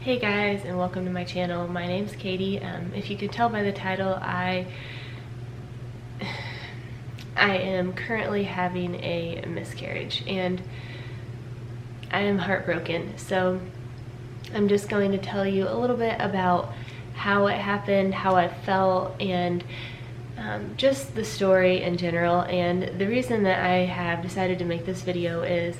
Hey guys, and welcome to my channel. My name's Katie. If you could tell by the title, I am currently having a miscarriage and I am heartbroken. So I'm just going to tell you a little bit about how it happened, how I felt, and just the story in general. And the reason that I have decided to make this video is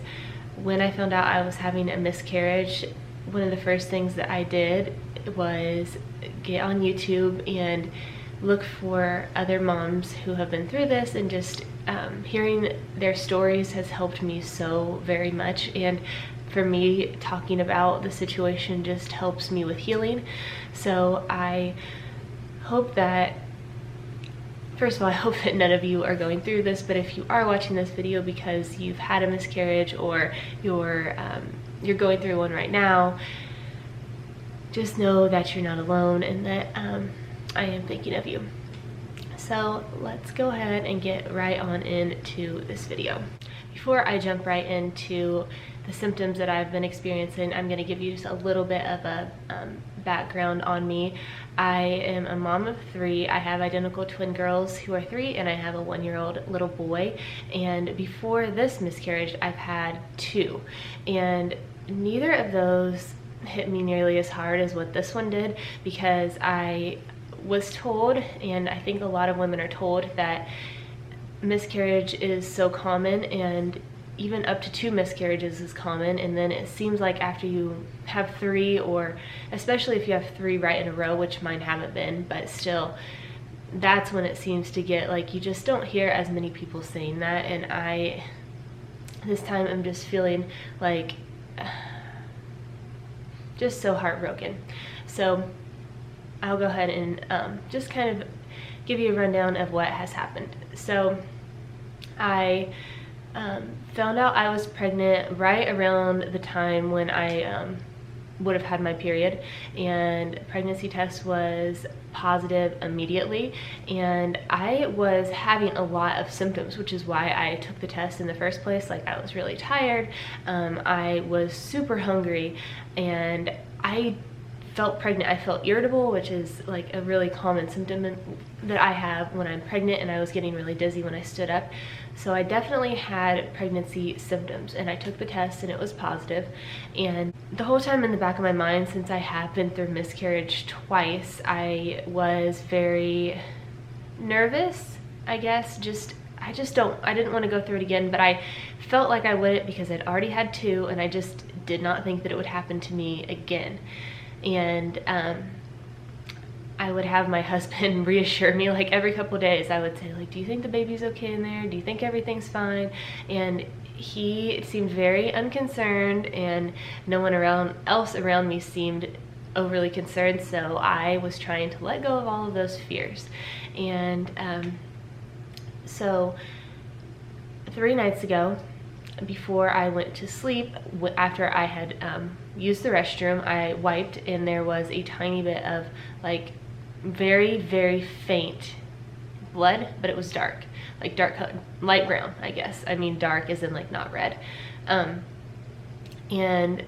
when I found out I was having a miscarriage, one of the first things that I did was get on YouTube and look for other moms who have been through this, and just hearing their stories has helped me so very much. And for me, talking about the situation just helps me with healing. So I hope that, first of all, I hope that none of you are going through this, but if you are watching this video because you've had a miscarriage or you're going through one right now, just know that you're not alone and that I am thinking of you. So let's go ahead and get right on into this video. Before I jump right into the symptoms that I've been experiencing, I'm going to give you just a little bit of a background on me. I am a mom of 3. I have identical twin girls who are 3, and I have a 1-year-old little boy. And before this miscarriage, I've had 2. And neither of those hit me nearly as hard as what this one did, because I was told, and I think a lot of women are told, that miscarriage is so common, and even up to 2 miscarriages is common. And then it seems like after you have 3, or especially if you have 3 right in a row, which mine haven't been, but still, that's when it seems to get like, you just don't hear as many people saying that. And this time I'm just feeling like just so heartbroken. So I'll go ahead and just kind of give you a rundown of what has happened. So I found out I was pregnant right around the time when I would have had my period, and pregnancy test was positive immediately, and I was having a lot of symptoms, which is why I took the test in the first place. Like, I was really tired, I was super hungry, and I felt pregnant. I felt irritable, which is like a really common symptom that I have when I'm pregnant, and I was getting really dizzy when I stood up. So I definitely had pregnancy symptoms, and I took the test and it was positive. And the whole time in the back of my mind, since I have been through miscarriage twice, I was very nervous, I guess. I didn't want to go through it again, but I felt like I wouldn't, because I'd already had 2, and I just did not think that it would happen to me again. And I would have my husband reassure me, like every couple days. I would say, like, do you think the baby's okay in there? Do you think everything's fine? And he seemed very unconcerned, and no one else around me seemed overly concerned. So I was trying to let go of all of those fears. And so 3 nights ago, before I went to sleep, after I had used the restroom, I wiped, and there was a tiny bit of like very, very faint blood, but it was dark, like dark color, light brown, I guess. I mean, dark as in like not red. And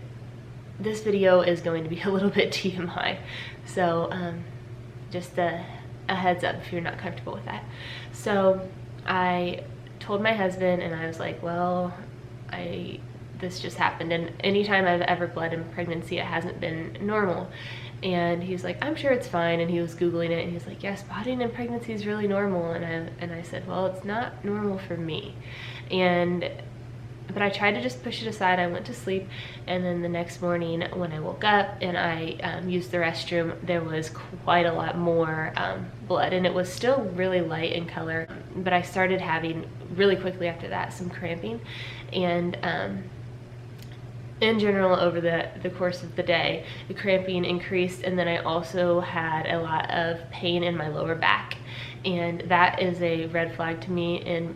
this video is going to be a little bit TMI, so just a heads up if you're not comfortable with that. So I told my husband, and I was like, well, this just happened, and anytime I've ever bled in pregnancy, it hasn't been normal. And he's like, I'm sure it's fine. And he was Googling it, and he's like, yeah, spotting in pregnancy is really normal. And I said, well, it's not normal for me. But I tried to just push it aside. I went to sleep, and then the next morning when I woke up and I used the restroom, there was quite a lot more blood, and it was still really light in color. But I started having, really quickly after that, some cramping. And in general, over the course of the day, the cramping increased, and then I also had a lot of pain in my lower back. And that is a red flag to me, and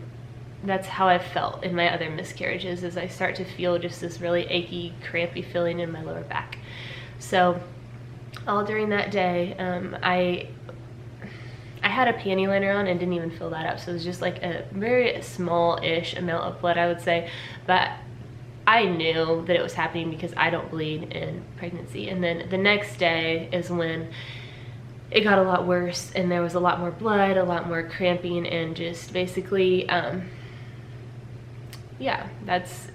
that's how I felt in my other miscarriages, is I start to feel just this really achy, crampy feeling in my lower back. So all during that day, I had a panty liner on and didn't even fill that up, so it was just like a very small-ish amount of blood, I would say. But I knew that it was happening because I don't bleed in pregnancy. And then the next day is when it got a lot worse, and there was a lot more blood, a lot more cramping, and just basically, yeah, that's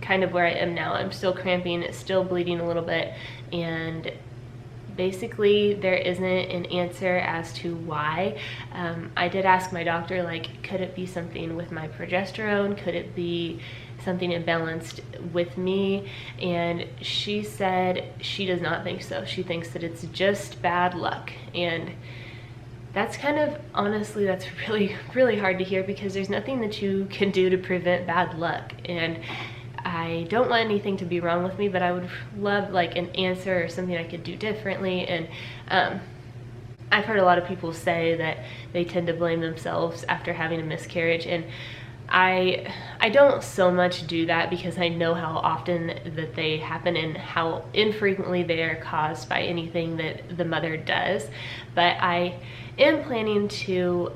kind of where I am now. I'm still cramping, it's still bleeding a little bit, and basically there isn't an answer as to why. I did ask my doctor, like, could it be something with my progesterone? Could it be something imbalanced with me? And she said she does not think so. She thinks that it's just bad luck. And that's kind of, honestly, that's really hard to hear, because there's nothing that you can do to prevent bad luck. And I don't want anything to be wrong with me, but I would love like an answer or something I could do differently. And I've heard a lot of people say that they tend to blame themselves after having a miscarriage, and I don't so much do that, because I know how often that they happen and how infrequently they are caused by anything that the mother does. But I am planning to,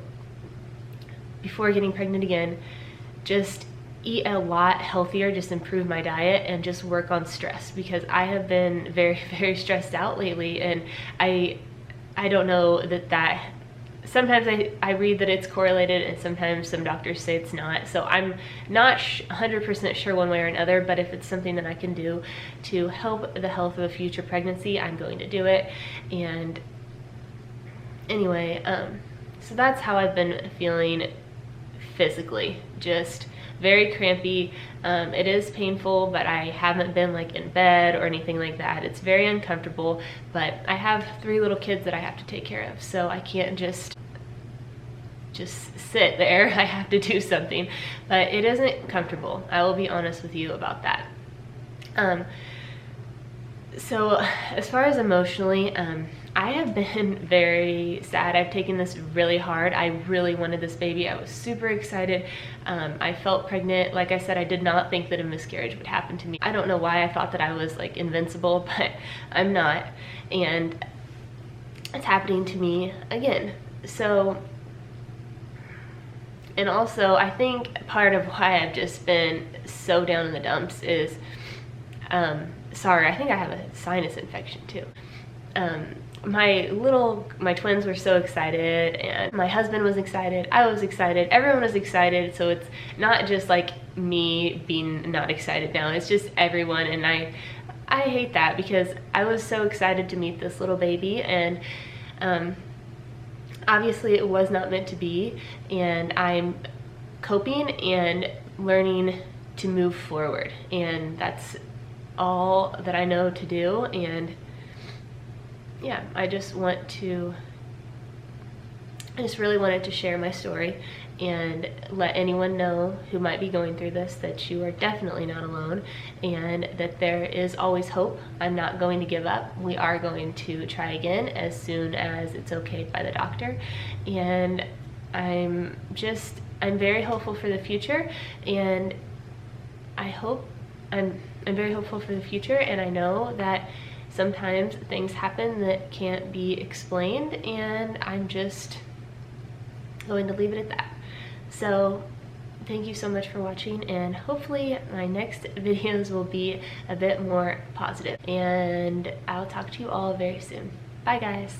before getting pregnant again, just eat a lot healthier, just improve my diet, and just work on stress, because I have been very stressed out lately. And I don't know that sometimes I read that it's correlated, and sometimes some doctors say it's not. So I'm not 100% sure one way or another, but if it's something that I can do to help the health of a future pregnancy, I'm going to do it. And anyway, so that's how I've been feeling physically, just very crampy. It is painful, but I haven't been like in bed or anything like that. It's very uncomfortable, but I have 3 little kids that I have to take care of, so I can't just sit there. I have to do something, but it isn't comfortable. I will be honest with you about that. So as far as emotionally, I have been very sad. I've taken this really hard. I really wanted this baby. I was super excited. I felt pregnant. Like I said, I did not think that a miscarriage would happen to me. I don't know why I thought that I was like invincible, but I'm not. And it's happening to me again. So, and also I think part of why I've just been so down in the dumps is, sorry, I think I have a sinus infection too. My twins were so excited, and my husband was excited, I was excited, everyone was excited. So it's not just like me being not excited now, it's just everyone. And I hate that, because I was so excited to meet this little baby, and obviously it was not meant to be, and I'm coping and learning to move forward, and that's all that I know to do. And yeah, I just really wanted to share my story and let anyone know who might be going through this that you are definitely not alone, and that there is always hope. I'm not going to give up. We are going to try again as soon as it's okayed by the doctor. And I'm very hopeful for the future, and I'm very hopeful for the future, and I know that sometimes things happen that can't be explained, and I'm just going to leave it at that. So thank you so much for watching, and hopefully my next videos will be a bit more positive, and I'll talk to you all very soon. Bye guys.